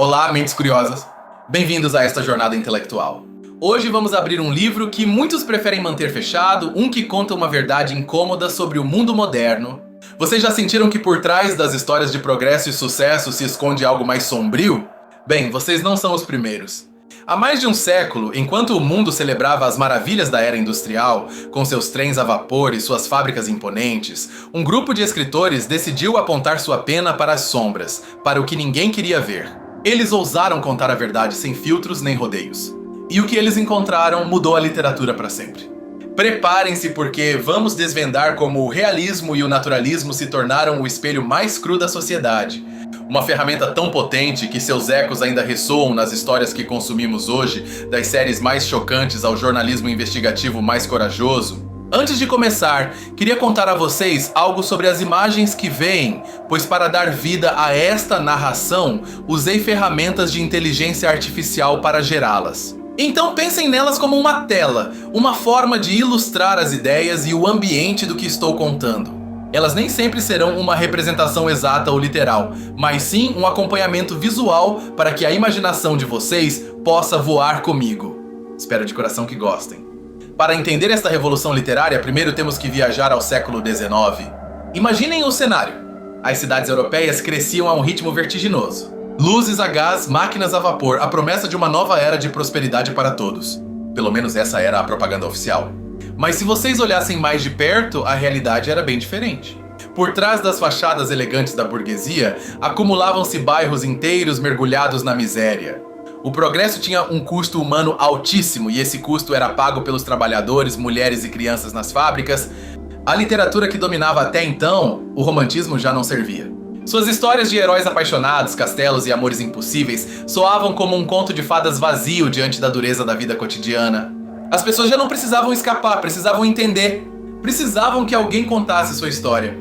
Olá, mentes curiosas! Bem-vindos a esta jornada intelectual. Hoje vamos abrir um livro que muitos preferem manter fechado, um que conta uma verdade incômoda sobre o mundo moderno. Vocês já sentiram que por trás das histórias de progresso e sucesso se esconde algo mais sombrio? Bem, vocês não são os primeiros. Há mais de um século, enquanto o mundo celebrava as maravilhas da era industrial, com seus trens a vapor e suas fábricas imponentes, um grupo de escritores decidiu apontar sua pena para as sombras, para o que ninguém queria ver. Eles ousaram contar a verdade sem filtros nem rodeios. E o que eles encontraram mudou a literatura para sempre. Preparem-se porque vamos desvendar como o realismo e o naturalismo se tornaram o espelho mais cru da sociedade. Uma ferramenta tão potente que seus ecos ainda ressoam nas histórias que consumimos hoje, das séries mais chocantes ao jornalismo investigativo mais corajoso. Antes de começar, queria contar a vocês algo sobre as imagens que veem, pois para dar vida a esta narração, usei ferramentas de inteligência artificial para gerá-las. Então pensem nelas como uma tela, uma forma de ilustrar as ideias e o ambiente do que estou contando. Elas nem sempre serão uma representação exata ou literal, mas sim um acompanhamento visual para que a imaginação de vocês possa voar comigo. Espero de coração que gostem. Para entender esta revolução literária, primeiro temos que viajar ao século XIX. Imaginem o cenário. As cidades europeias cresciam a um ritmo vertiginoso. Luzes a gás, máquinas a vapor, a promessa de uma nova era de prosperidade para todos. Pelo menos essa era a propaganda oficial. Mas se vocês olhassem mais de perto, a realidade era bem diferente. Por trás das fachadas elegantes da burguesia, acumulavam-se bairros inteiros mergulhados na miséria. O progresso tinha um custo humano altíssimo e esse custo era pago pelos trabalhadores, mulheres e crianças nas fábricas. A literatura que dominava até então, o romantismo já não servia. Suas histórias de heróis apaixonados, castelos e amores impossíveis soavam como um conto de fadas vazio diante da dureza da vida cotidiana. As pessoas já não precisavam escapar, precisavam entender. Precisavam que alguém contasse sua história.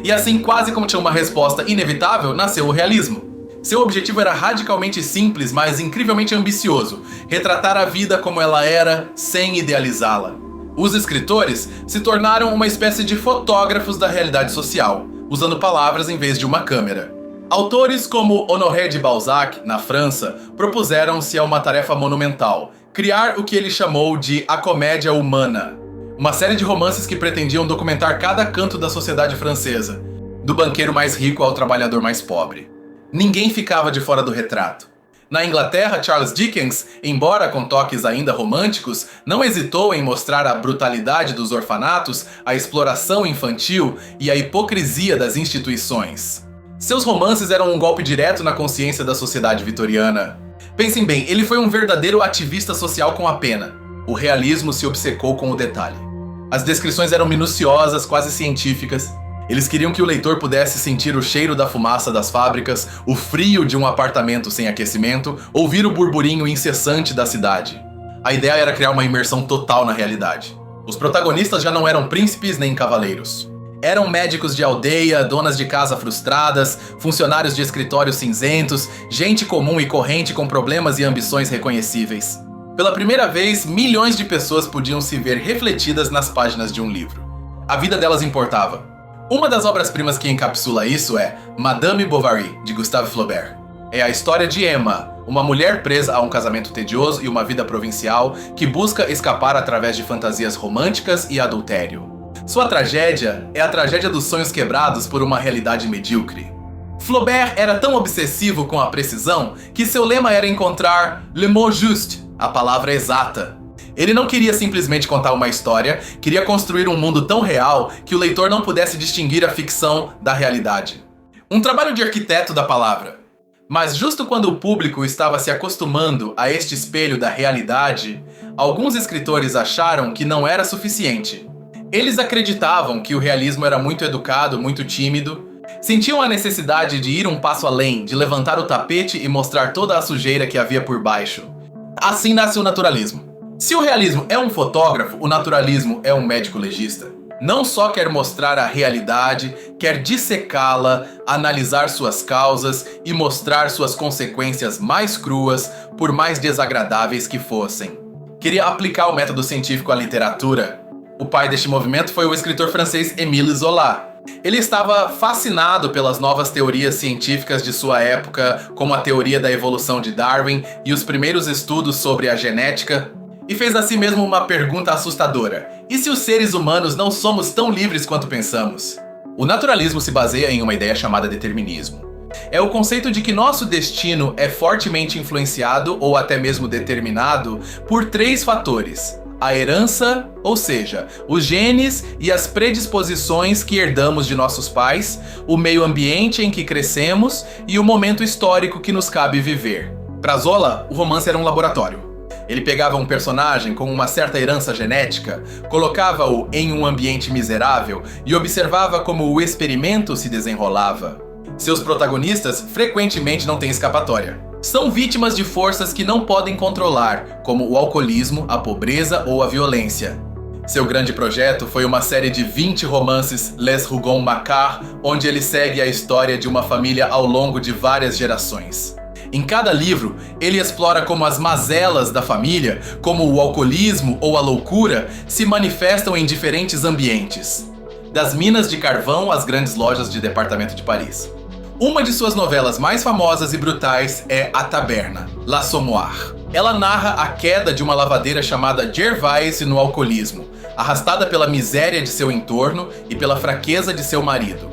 E assim, quase como tinha uma resposta inevitável, nasceu o realismo. Seu objetivo era radicalmente simples, mas incrivelmente ambicioso: retratar a vida como ela era, sem idealizá-la. Os escritores se tornaram uma espécie de fotógrafos da realidade social, usando palavras em vez de uma câmera. Autores como Honoré de Balzac, na França, propuseram-se a uma tarefa monumental: criar o que ele chamou de a comédia humana. Uma série de romances que pretendiam documentar cada canto da sociedade francesa, do banqueiro mais rico ao trabalhador mais pobre. Ninguém ficava de fora do retrato. Na Inglaterra, Charles Dickens, embora com toques ainda românticos, não hesitou em mostrar a brutalidade dos orfanatos, a exploração infantil e a hipocrisia das instituições. Seus romances eram um golpe direto na consciência da sociedade vitoriana. Pensem bem, ele foi um verdadeiro ativista social com a pena. O realismo se obcecou com o detalhe. As descrições eram minuciosas, quase científicas. Eles queriam que o leitor pudesse sentir o cheiro da fumaça das fábricas, o frio de um apartamento sem aquecimento, ouvir o burburinho incessante da cidade. A ideia era criar uma imersão total na realidade. Os protagonistas já não eram príncipes nem cavaleiros. Eram médicos de aldeia, donas de casa frustradas, funcionários de escritórios cinzentos, gente comum e corrente com problemas e ambições reconhecíveis. Pela primeira vez, milhões de pessoas podiam se ver refletidas nas páginas de um livro. A vida delas importava. Uma das obras-primas que encapsula isso é Madame Bovary, de Gustave Flaubert. É a história de Emma, uma mulher presa a um casamento tedioso e uma vida provincial que busca escapar através de fantasias românticas e adultério. Sua tragédia é a tragédia dos sonhos quebrados por uma realidade medíocre. Flaubert era tão obsessivo com a precisão que seu lema era encontrar le mot juste, a palavra exata. Ele não queria simplesmente contar uma história, queria construir um mundo tão real que o leitor não pudesse distinguir a ficção da realidade. Um trabalho de arquiteto da palavra. Mas justo quando o público estava se acostumando a este espelho da realidade, alguns escritores acharam que não era suficiente. Eles acreditavam que o realismo era muito educado, muito tímido, sentiam a necessidade de ir um passo além, de levantar o tapete e mostrar toda a sujeira que havia por baixo. Assim nasce o naturalismo. Se o realismo é um fotógrafo, o naturalismo é um médico legista. Não só quer mostrar a realidade, quer dissecá-la, analisar suas causas e mostrar suas consequências mais cruas, por mais desagradáveis que fossem. Queria aplicar o método científico à literatura. O pai deste movimento foi o escritor francês Émile Zola. Ele estava fascinado pelas novas teorias científicas de sua época, como a teoria da evolução de Darwin e os primeiros estudos sobre a genética, e fez a si mesmo uma pergunta assustadora: e se os seres humanos não somos tão livres quanto pensamos? O naturalismo se baseia em uma ideia chamada determinismo. É o conceito de que nosso destino é fortemente influenciado ou até mesmo determinado por 3 fatores: a herança, ou seja, os genes e as predisposições que herdamos de nossos pais, o meio ambiente em que crescemos e o momento histórico que nos cabe viver. Para Zola, o romance era um laboratório. Ele pegava um personagem com uma certa herança genética, colocava-o em um ambiente miserável e observava como o experimento se desenrolava. Seus protagonistas frequentemente não têm escapatória. São vítimas de forças que não podem controlar, como o alcoolismo, a pobreza ou a violência. Seu grande projeto foi uma série de 20 romances Les Rougon-Macquart, onde ele segue a história de uma família ao longo de várias gerações. Em cada livro, ele explora como as mazelas da família, como o alcoolismo ou a loucura, se manifestam em diferentes ambientes. Das minas de carvão às grandes lojas de departamento de Paris. Uma de suas novelas mais famosas e brutais é A Taberna, L'Assommoir. Ela narra a queda de uma lavadeira chamada Gervaise no alcoolismo, arrastada pela miséria de seu entorno e pela fraqueza de seu marido.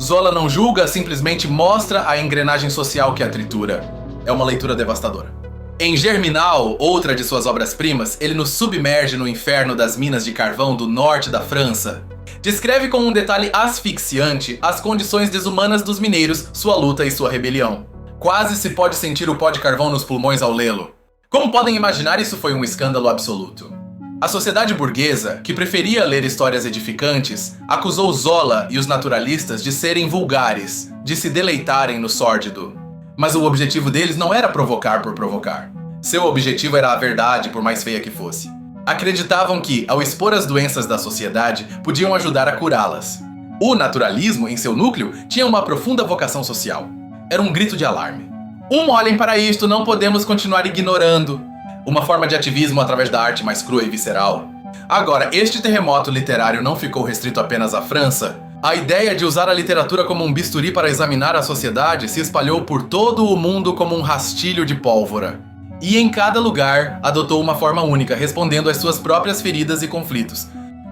Zola não julga, simplesmente mostra a engrenagem social que a tritura. É uma leitura devastadora. Em Germinal, outra de suas obras-primas, ele nos submerge no inferno das minas de carvão do norte da França. Descreve com um detalhe asfixiante as condições desumanas dos mineiros, sua luta e sua rebelião. Quase se pode sentir o pó de carvão nos pulmões ao lê-lo. Como podem imaginar, isso foi um escândalo absoluto. A sociedade burguesa, que preferia ler histórias edificantes, acusou Zola e os naturalistas de serem vulgares, de se deleitarem no sórdido. Mas o objetivo deles não era provocar por provocar. Seu objetivo era a verdade, por mais feia que fosse. Acreditavam que, ao expor as doenças da sociedade, podiam ajudar a curá-las. O naturalismo, em seu núcleo, tinha uma profunda vocação social. Era um grito de alarme. Olhem para isto, não podemos continuar ignorando. Uma forma de ativismo através da arte mais crua e visceral. Agora, este terremoto literário não ficou restrito apenas à França. A ideia de usar a literatura como um bisturi para examinar a sociedade se espalhou por todo o mundo como um rastilho de pólvora. E em cada lugar, adotou uma forma única, respondendo às suas próprias feridas e conflitos.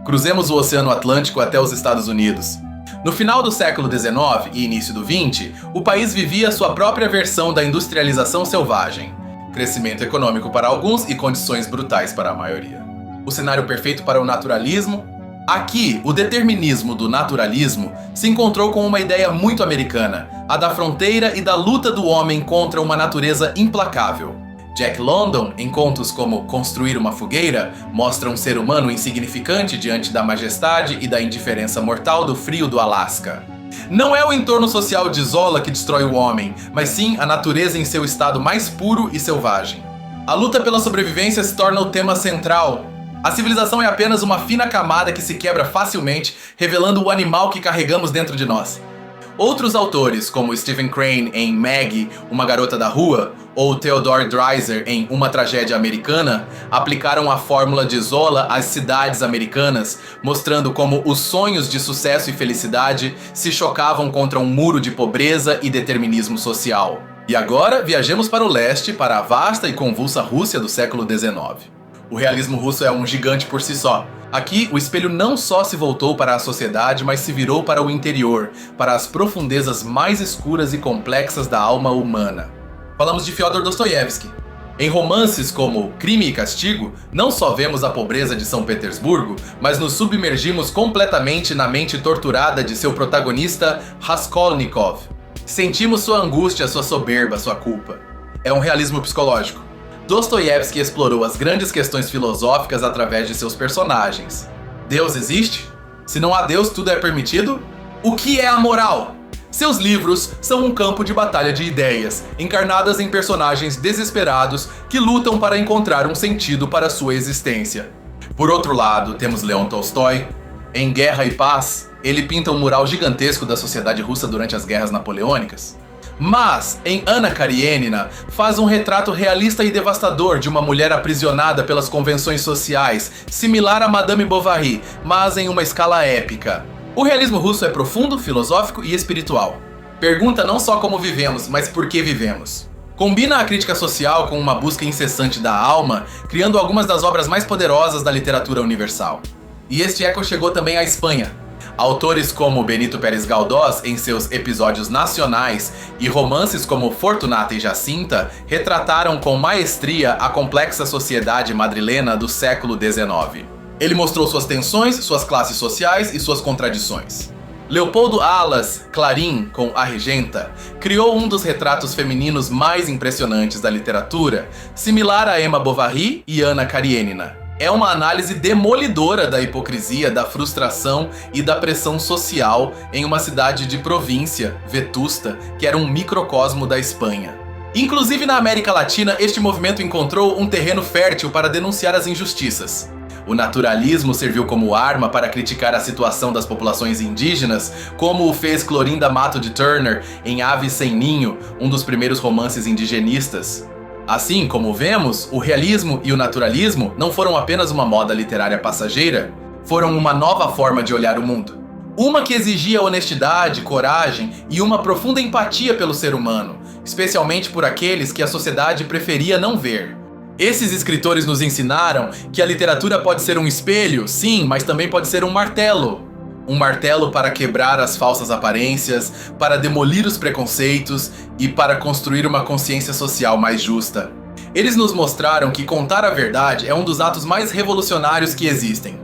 Cruzemos o Oceano Atlântico até os Estados Unidos. No final do século XIX e início do XX, o país vivia sua própria versão da industrialização selvagem. Crescimento econômico para alguns e condições brutais para a maioria. O cenário perfeito para o naturalismo? Aqui, o determinismo do naturalismo se encontrou com uma ideia muito americana, a da fronteira e da luta do homem contra uma natureza implacável. Jack London, em contos como Construir uma Fogueira, mostra um ser humano insignificante diante da majestade e da indiferença mortal do frio do Alasca. Não é o entorno social de Zola que destrói o homem, mas sim a natureza em seu estado mais puro e selvagem. A luta pela sobrevivência se torna o tema central. A civilização é apenas uma fina camada que se quebra facilmente, revelando o animal que carregamos dentro de nós. Outros autores, como Stephen Crane em Maggie, Uma Garota da Rua, ou Theodore Dreiser em Uma Tragédia Americana, aplicaram a fórmula de Zola às cidades americanas, mostrando como os sonhos de sucesso e felicidade se chocavam contra um muro de pobreza e determinismo social. E agora viajemos para o leste, para a vasta e convulsa Rússia do século XIX. O realismo russo é um gigante por si só. Aqui, o espelho não só se voltou para a sociedade, mas se virou para o interior, para as profundezas mais escuras e complexas da alma humana. Falamos de Fyodor Dostoiévski. Em romances como Crime e Castigo, não só vemos a pobreza de São Petersburgo, mas nos submergimos completamente na mente torturada de seu protagonista Raskolnikov. Sentimos sua angústia, sua soberba, sua culpa. É um realismo psicológico. Dostoiévski explorou as grandes questões filosóficas através de seus personagens. Deus existe? Se não há Deus, tudo é permitido? O que é a moral? Seus livros são um campo de batalha de ideias, encarnadas em personagens desesperados que lutam para encontrar um sentido para sua existência. Por outro lado, temos Leon Tolstói. Em Guerra e Paz, ele pinta um mural gigantesco da sociedade russa durante as guerras napoleônicas. Mas, em Anna Karenina, faz um retrato realista e devastador de uma mulher aprisionada pelas convenções sociais, similar a Madame Bovary, mas em uma escala épica. O realismo russo é profundo, filosófico e espiritual. Pergunta não só como vivemos, mas por que vivemos. Combina a crítica social com uma busca incessante da alma, criando algumas das obras mais poderosas da literatura universal. E este eco chegou também à Espanha. Autores como Benito Pérez Galdós, em seus episódios nacionais, e romances como Fortunata e Jacinta, retrataram com maestria a complexa sociedade madrilena do século XIX. Ele mostrou suas tensões, suas classes sociais e suas contradições. Leopoldo Alas, Clarín, com A Regenta, criou um dos retratos femininos mais impressionantes da literatura, similar a Emma Bovary e Anna Karenina. É uma análise demolidora da hipocrisia, da frustração e da pressão social em uma cidade de província, vetusta, que era um microcosmo da Espanha. Inclusive na América Latina, este movimento encontrou um terreno fértil para denunciar as injustiças. O naturalismo serviu como arma para criticar a situação das populações indígenas, como o fez Clorinda Mato de Turner em Ave Sem Ninho, um dos primeiros romances indigenistas. Assim como vemos, o realismo e o naturalismo não foram apenas uma moda literária passageira, foram uma nova forma de olhar o mundo. Uma que exigia honestidade, coragem e uma profunda empatia pelo ser humano, especialmente por aqueles que a sociedade preferia não ver. Esses escritores nos ensinaram que a literatura pode ser um espelho, sim, mas também pode ser um martelo. Um martelo para quebrar as falsas aparências, para demolir os preconceitos e para construir uma consciência social mais justa. Eles nos mostraram que contar a verdade é um dos atos mais revolucionários que existem.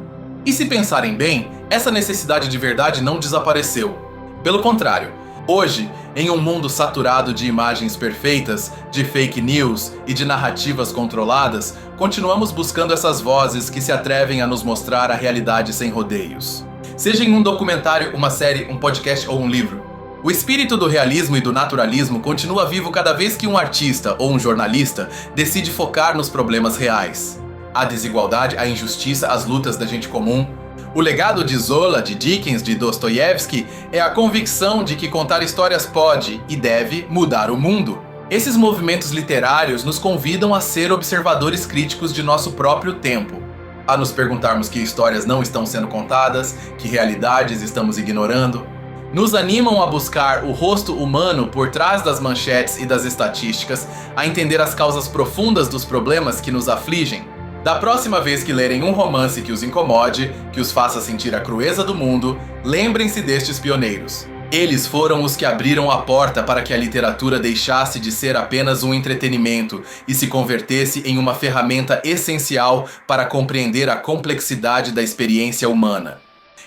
E se pensarem bem, essa necessidade de verdade não desapareceu. Pelo contrário, hoje, em um mundo saturado de imagens perfeitas, de fake news e de narrativas controladas, continuamos buscando essas vozes que se atrevem a nos mostrar a realidade sem rodeios. Seja em um documentário, uma série, um podcast ou um livro, o espírito do realismo e do naturalismo continua vivo cada vez que um artista ou um jornalista decide focar nos problemas reais. A desigualdade, a injustiça, as lutas da gente comum. O legado de Zola, de Dickens, de Dostoiévski é a convicção de que contar histórias pode e deve mudar o mundo. Esses movimentos literários nos convidam a ser observadores críticos de nosso próprio tempo, a nos perguntarmos que histórias não estão sendo contadas, que realidades estamos ignorando. Nos animam a buscar o rosto humano por trás das manchetes e das estatísticas, a entender as causas profundas dos problemas que nos afligem. Da próxima vez que lerem um romance que os incomode, que os faça sentir a crueza do mundo, lembrem-se destes pioneiros. Eles foram os que abriram a porta para que a literatura deixasse de ser apenas um entretenimento e se convertesse em uma ferramenta essencial para compreender a complexidade da experiência humana.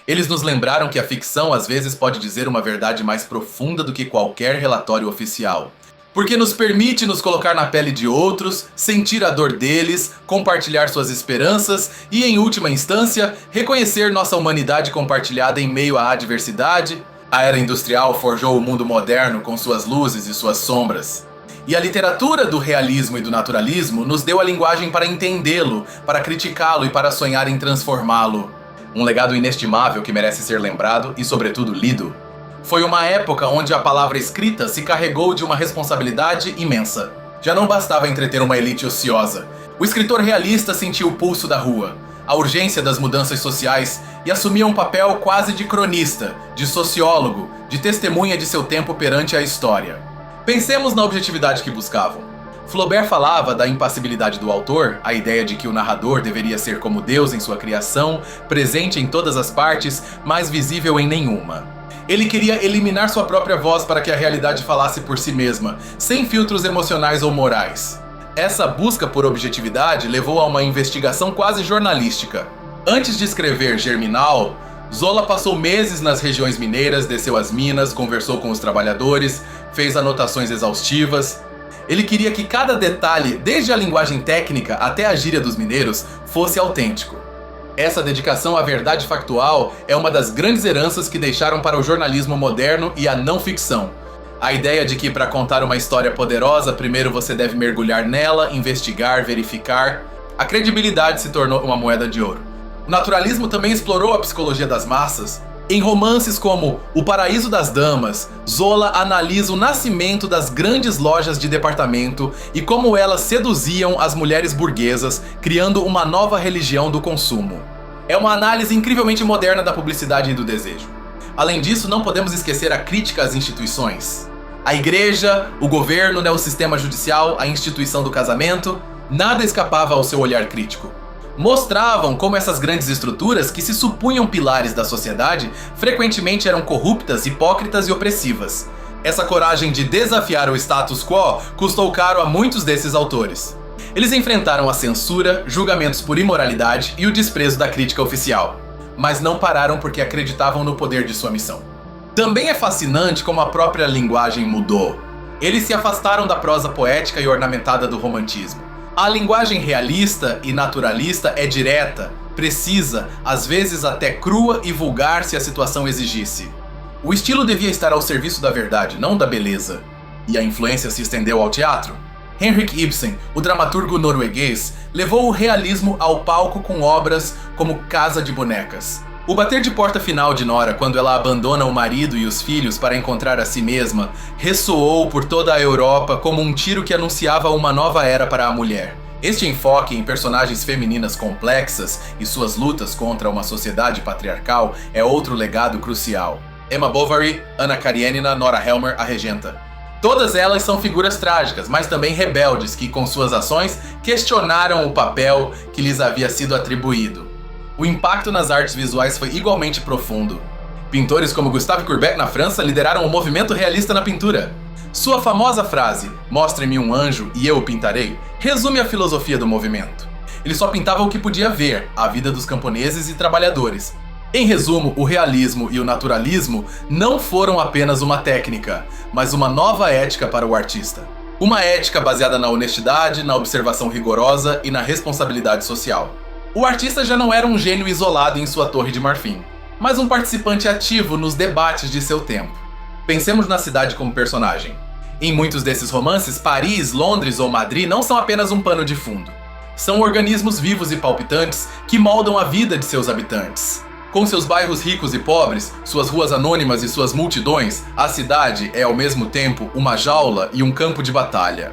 Eles nos lembraram que a ficção às vezes pode dizer uma verdade mais profunda do que qualquer relatório oficial. Porque nos permite nos colocar na pele de outros, sentir a dor deles, compartilhar suas esperanças e, em última instância, reconhecer nossa humanidade compartilhada em meio à adversidade. A era industrial forjou o mundo moderno com suas luzes e suas sombras. E a literatura do realismo e do naturalismo nos deu a linguagem para entendê-lo, para criticá-lo e para sonhar em transformá-lo. Um legado inestimável que merece ser lembrado e, sobretudo, lido. Foi uma época onde a palavra escrita se carregou de uma responsabilidade imensa. Já não bastava entreter uma elite ociosa. O escritor realista sentia o pulso da rua, a urgência das mudanças sociais e assumia um papel quase de cronista, de sociólogo, de testemunha de seu tempo perante a história. Pensemos na objetividade que buscavam. Flaubert falava da impassibilidade do autor, a ideia de que o narrador deveria ser como Deus em sua criação, presente em todas as partes, mas visível em nenhuma. Ele queria eliminar sua própria voz para que a realidade falasse por si mesma, sem filtros emocionais ou morais. Essa busca por objetividade levou a uma investigação quase jornalística. Antes de escrever Germinal, Zola passou meses nas regiões mineiras, desceu às minas, conversou com os trabalhadores, fez anotações exaustivas. Ele queria que cada detalhe, desde a linguagem técnica até a gíria dos mineiros, fosse autêntico. Essa dedicação à verdade factual é uma das grandes heranças que deixaram para o jornalismo moderno e a não ficção. A ideia de que para contar uma história poderosa, primeiro você deve mergulhar nela, investigar, verificar. A credibilidade se tornou uma moeda de ouro. O naturalismo também explorou a psicologia das massas. Em romances como O Paraíso das Damas, Zola analisa o nascimento das grandes lojas de departamento e como elas seduziam as mulheres burguesas, criando uma nova religião do consumo. É uma análise incrivelmente moderna da publicidade e do desejo. Além disso, não podemos esquecer a crítica às instituições. A igreja, o governo, o sistema judicial, a instituição do casamento, nada escapava ao seu olhar crítico. Mostravam como essas grandes estruturas, que se supunham pilares da sociedade, frequentemente eram corruptas, hipócritas e opressivas. Essa coragem de desafiar o status quo custou caro a muitos desses autores. Eles enfrentaram a censura, julgamentos por imoralidade e o desprezo da crítica oficial. Mas não pararam porque acreditavam no poder de sua missão. Também é fascinante como a própria linguagem mudou. Eles se afastaram da prosa poética e ornamentada do romantismo. A linguagem realista e naturalista é direta, precisa, às vezes até crua e vulgar se a situação exigisse. O estilo devia estar ao serviço da verdade, não da beleza. E a influência se estendeu ao teatro. Henrik Ibsen, o dramaturgo norueguês, levou o realismo ao palco com obras como Casa de Bonecas. O bater de porta final de Nora, quando ela abandona o marido e os filhos para encontrar a si mesma, ressoou por toda a Europa como um tiro que anunciava uma nova era para a mulher. Este enfoque em personagens femininas complexas e suas lutas contra uma sociedade patriarcal é outro legado crucial. Emma Bovary, Anna Karenina, Nora Helmer, a regenta. Todas elas são figuras trágicas, mas também rebeldes que, com suas ações, questionaram o papel que lhes havia sido atribuído. O impacto nas artes visuais foi igualmente profundo. Pintores como Gustave Courbet na França lideraram o movimento realista na pintura. Sua famosa frase, "Mostre-me um anjo e eu o pintarei", resume a filosofia do movimento. Ele só pintava o que podia ver, a vida dos camponeses e trabalhadores. Em resumo, o realismo e o naturalismo não foram apenas uma técnica, mas uma nova ética para o artista. Uma ética baseada na honestidade, na observação rigorosa e na responsabilidade social. O artista já não era um gênio isolado em sua torre de marfim, mas um participante ativo nos debates de seu tempo. Pensemos na cidade como personagem. Em muitos desses romances, Paris, Londres ou Madrid não são apenas um pano de fundo. São organismos vivos e palpitantes que moldam a vida de seus habitantes. Com seus bairros ricos e pobres, suas ruas anônimas e suas multidões, a cidade é ao mesmo tempo uma jaula e um campo de batalha.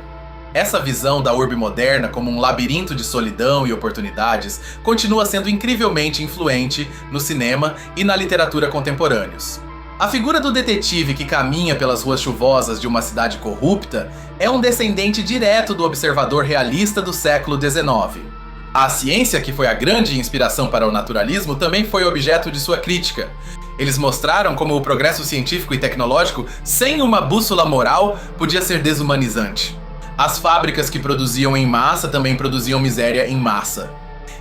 Essa visão da urbe moderna como um labirinto de solidão e oportunidades continua sendo incrivelmente influente no cinema e na literatura contemporâneos. A figura do detetive que caminha pelas ruas chuvosas de uma cidade corrupta é um descendente direto do observador realista do século XIX. A ciência, que foi a grande inspiração para o naturalismo, também foi objeto de sua crítica. Eles mostraram como o progresso científico e tecnológico, sem uma bússola moral, podia ser desumanizante. As fábricas que produziam em massa também produziam miséria em massa.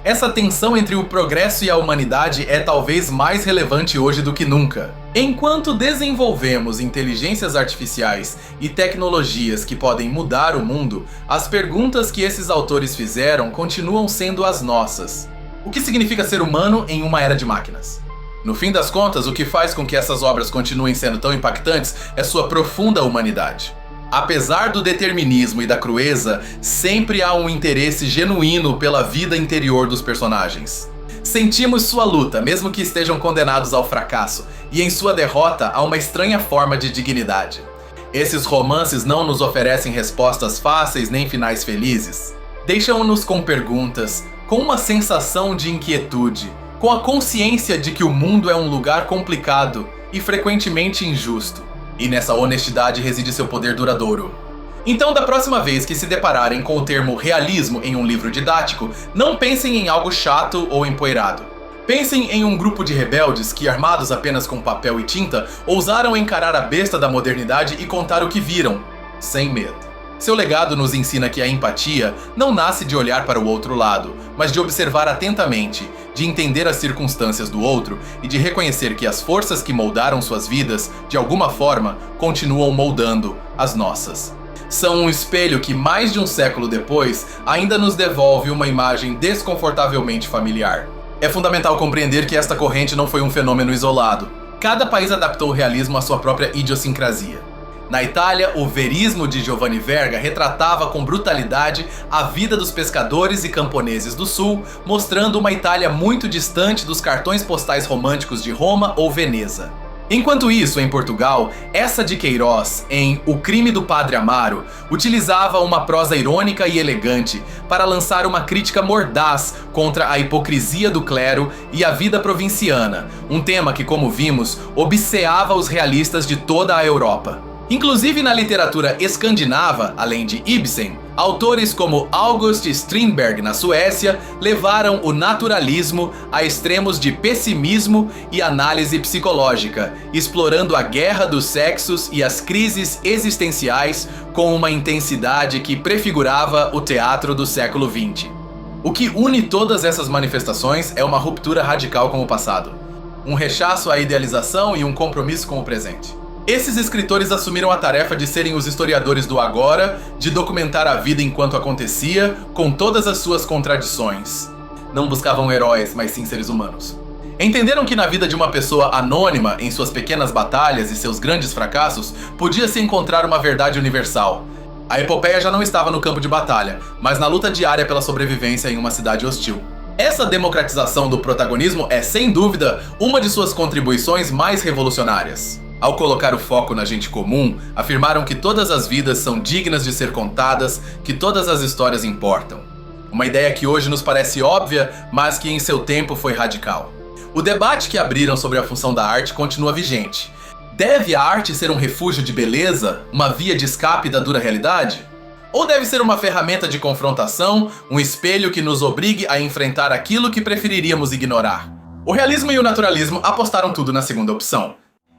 Essa tensão entre o progresso e a humanidade é talvez mais relevante hoje do que nunca. Enquanto desenvolvemos inteligências artificiais e tecnologias que podem mudar o mundo, as perguntas que esses autores fizeram continuam sendo as nossas. O que significa ser humano em uma era de máquinas? No fim das contas, o que faz com que essas obras continuem sendo tão impactantes é sua profunda humanidade. Apesar do determinismo e da crueza, sempre há um interesse genuíno pela vida interior dos personagens. Sentimos sua luta, mesmo que estejam condenados ao fracasso, e em sua derrota há uma estranha forma de dignidade. Esses romances não nos oferecem respostas fáceis nem finais felizes. Deixam-nos com perguntas, com uma sensação de inquietude, com a consciência de que o mundo é um lugar complicado e frequentemente injusto. E nessa honestidade reside seu poder duradouro. Então, da próxima vez que se depararem com o termo realismo em um livro didático, não pensem em algo chato ou empoeirado. Pensem em um grupo de rebeldes que, armados apenas com papel e tinta, ousaram encarar a besta da modernidade e contar o que viram, sem medo. Seu legado nos ensina que a empatia não nasce de olhar para o outro lado, mas de observar atentamente, de entender as circunstâncias do outro e de reconhecer que as forças que moldaram suas vidas, de alguma forma, continuam moldando as nossas. São um espelho que, mais de um século depois, ainda nos devolve uma imagem desconfortavelmente familiar. É fundamental compreender que esta corrente não foi um fenômeno isolado. Cada país adaptou o realismo à sua própria idiosincrasia. Na Itália, o verismo de Giovanni Verga retratava com brutalidade a vida dos pescadores e camponeses do sul, mostrando uma Itália muito distante dos cartões postais românticos de Roma ou Veneza. Enquanto isso, em Portugal, Eça de Queiroz, em O Crime do Padre Amaro, utilizava uma prosa irônica e elegante para lançar uma crítica mordaz contra a hipocrisia do clero e a vida provinciana, um tema que, como vimos, obceava os realistas de toda a Europa. Inclusive na literatura escandinava, além de Ibsen, autores como August Strindberg na Suécia levaram o naturalismo a extremos de pessimismo e análise psicológica, explorando a guerra dos sexos e as crises existenciais com uma intensidade que prefigurava o teatro do século XX. O que une todas essas manifestações é uma ruptura radical com o passado, um rechaço à idealização e um compromisso com o presente. Esses escritores assumiram a tarefa de serem os historiadores do agora, de documentar a vida enquanto acontecia, com todas as suas contradições. Não buscavam heróis, mas sim seres humanos. Entenderam que na vida de uma pessoa anônima, em suas pequenas batalhas e seus grandes fracassos, podia-se encontrar uma verdade universal. A epopeia já não estava no campo de batalha, mas na luta diária pela sobrevivência em uma cidade hostil. Essa democratização do protagonismo é, sem dúvida, uma de suas contribuições mais revolucionárias. Ao colocar o foco na gente comum, afirmaram que todas as vidas são dignas de ser contadas, que todas as histórias importam. Uma ideia que hoje nos parece óbvia, mas que em seu tempo foi radical. O debate que abriram sobre a função da arte continua vigente. Deve a arte ser um refúgio de beleza, uma via de escape da dura realidade? Ou deve ser uma ferramenta de confrontação, um espelho que nos obrigue a enfrentar aquilo que preferiríamos ignorar? O realismo e o naturalismo apostaram tudo na segunda opção.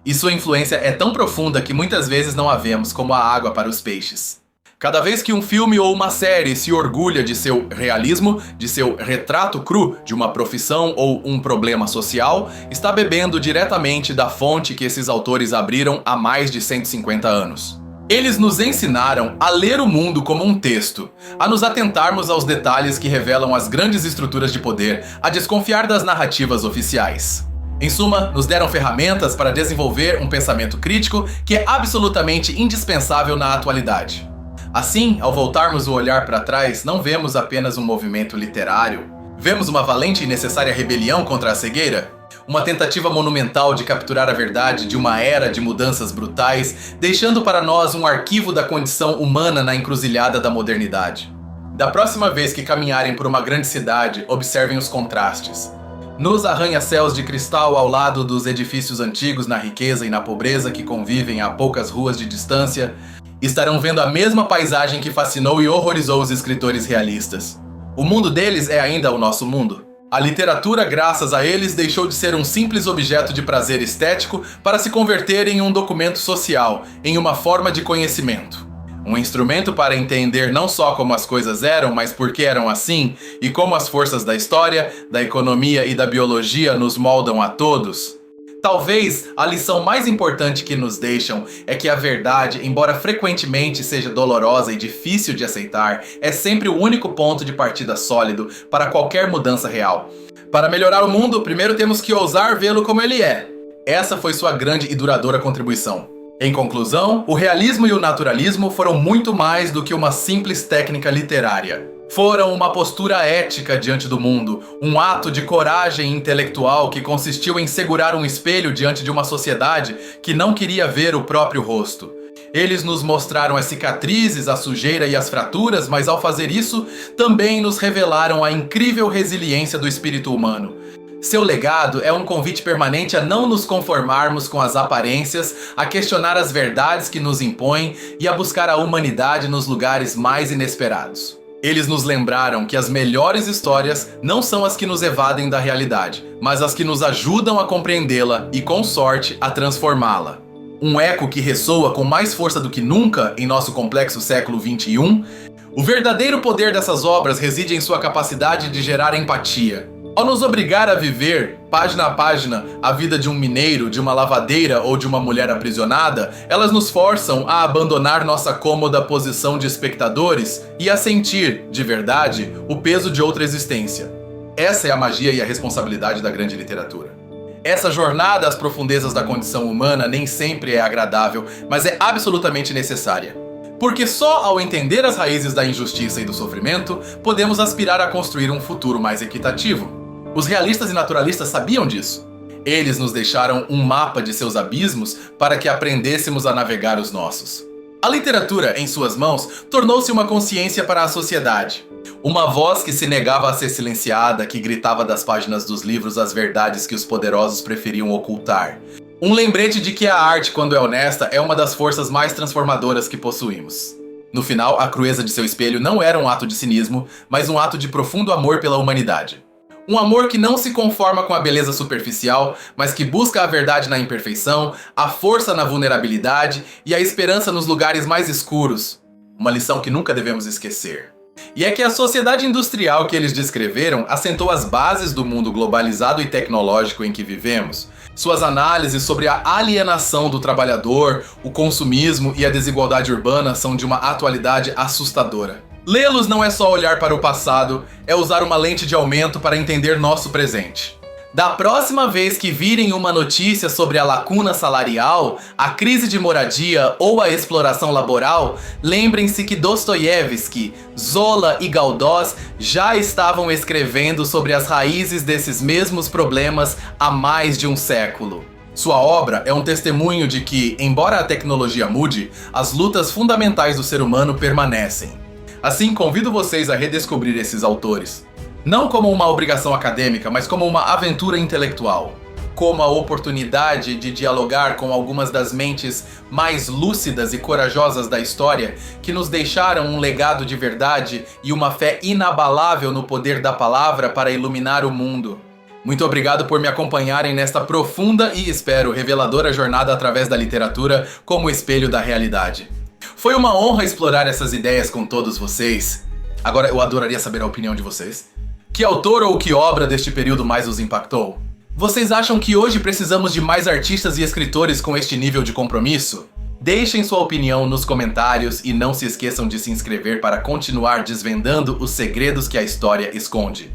E sua influência é tão profunda que muitas vezes não a vemos como a água para os peixes. Cada vez que um filme ou uma série se orgulha de seu realismo, de seu retrato cru de uma profissão ou um problema social, está bebendo diretamente da fonte que esses autores abriram há mais de 150 anos. Eles nos ensinaram a ler o mundo como um texto, a nos atentarmos aos detalhes que revelam as grandes estruturas de poder, a desconfiar das narrativas oficiais. Em suma, nos deram ferramentas para desenvolver um pensamento crítico que é absolutamente indispensável na atualidade. Assim, ao voltarmos o olhar para trás, não vemos apenas um movimento literário. Vemos uma valente e necessária rebelião contra a cegueira? Uma tentativa monumental de capturar a verdade de uma era de mudanças brutais, deixando para nós um arquivo da condição humana na encruzilhada da modernidade. Da próxima vez que caminharem por uma grande cidade, observem os contrastes. Nos arranha-céus de cristal ao lado dos edifícios antigos na riqueza e na pobreza que convivem a poucas ruas de distância, estarão vendo a mesma paisagem que fascinou e horrorizou os escritores realistas. O mundo deles é ainda o nosso mundo. A literatura, graças a eles, deixou de ser um simples objeto de prazer estético para se converter em um documento social, em uma forma de conhecimento. Um instrumento para entender não só como as coisas eram, mas por que eram assim, e como as forças da história, da economia e da biologia nos moldam a todos. Talvez a lição mais importante que nos deixam é que a verdade, embora frequentemente seja dolorosa e difícil de aceitar, é sempre o único ponto de partida sólido para qualquer mudança real. Para melhorar o mundo, primeiro temos que ousar vê-lo como ele é. Essa foi sua grande e duradoura contribuição. Em conclusão, o realismo e o naturalismo foram muito mais do que uma simples técnica literária. Foram uma postura ética diante do mundo, um ato de coragem intelectual que consistiu em segurar um espelho diante de uma sociedade que não queria ver o próprio rosto. Eles nos mostraram as cicatrizes, a sujeira e as fraturas, mas ao fazer isso, também nos revelaram a incrível resiliência do espírito humano. Seu legado é um convite permanente a não nos conformarmos com as aparências, a questionar as verdades que nos impõem e a buscar a humanidade nos lugares mais inesperados. Eles nos lembraram que as melhores histórias não são as que nos evadem da realidade, mas as que nos ajudam a compreendê-la e, com sorte, a transformá-la. Um eco que ressoa com mais força do que nunca em nosso complexo século XXI. O verdadeiro poder dessas obras reside em sua capacidade de gerar empatia. Ao nos obrigar a viver, página a página, a vida de um mineiro, de uma lavadeira ou de uma mulher aprisionada, elas nos forçam a abandonar nossa cômoda posição de espectadores e a sentir, de verdade, o peso de outra existência. Essa é a magia e a responsabilidade da grande literatura. Essa jornada às profundezas da condição humana nem sempre é agradável, mas é absolutamente necessária. Porque só ao entender as raízes da injustiça e do sofrimento, podemos aspirar a construir um futuro mais equitativo. Os realistas e naturalistas sabiam disso. Eles nos deixaram um mapa de seus abismos para que aprendêssemos a navegar os nossos. A literatura, em suas mãos, tornou-se uma consciência para a sociedade. Uma voz que se negava a ser silenciada, que gritava das páginas dos livros as verdades que os poderosos preferiam ocultar. Um lembrete de que a arte, quando é honesta, é uma das forças mais transformadoras que possuímos. No final, a crueza de seu espelho não era um ato de cinismo, mas um ato de profundo amor pela humanidade. Um amor que não se conforma com a beleza superficial, mas que busca a verdade na imperfeição, a força na vulnerabilidade e a esperança nos lugares mais escuros. Uma lição que nunca devemos esquecer. E é que a sociedade industrial que eles descreveram assentou as bases do mundo globalizado e tecnológico em que vivemos. Suas análises sobre a alienação do trabalhador, o consumismo e a desigualdade urbana são de uma atualidade assustadora. Lê-los não é só olhar para o passado, é usar uma lente de aumento para entender nosso presente. Da próxima vez que virem uma notícia sobre a lacuna salarial, a crise de moradia ou a exploração laboral, lembrem-se que Dostoiévski, Zola e Galdós já estavam escrevendo sobre as raízes desses mesmos problemas há mais de um século. Sua obra é um testemunho de que, embora a tecnologia mude, as lutas fundamentais do ser humano permanecem. Assim, convido vocês a redescobrir esses autores. Não como uma obrigação acadêmica, mas como uma aventura intelectual. Como a oportunidade de dialogar com algumas das mentes mais lúcidas e corajosas da história que nos deixaram um legado de verdade e uma fé inabalável no poder da palavra para iluminar o mundo. Muito obrigado por me acompanharem nesta profunda e, espero, reveladora jornada através da literatura como espelho da realidade. Foi uma honra explorar essas ideias com todos vocês. Agora eu adoraria saber a opinião de vocês. Que autor ou que obra deste período mais os impactou? Vocês acham que hoje precisamos de mais artistas e escritores com este nível de compromisso? Deixem sua opinião nos comentários e não se esqueçam de se inscrever para continuar desvendando os segredos que a história esconde.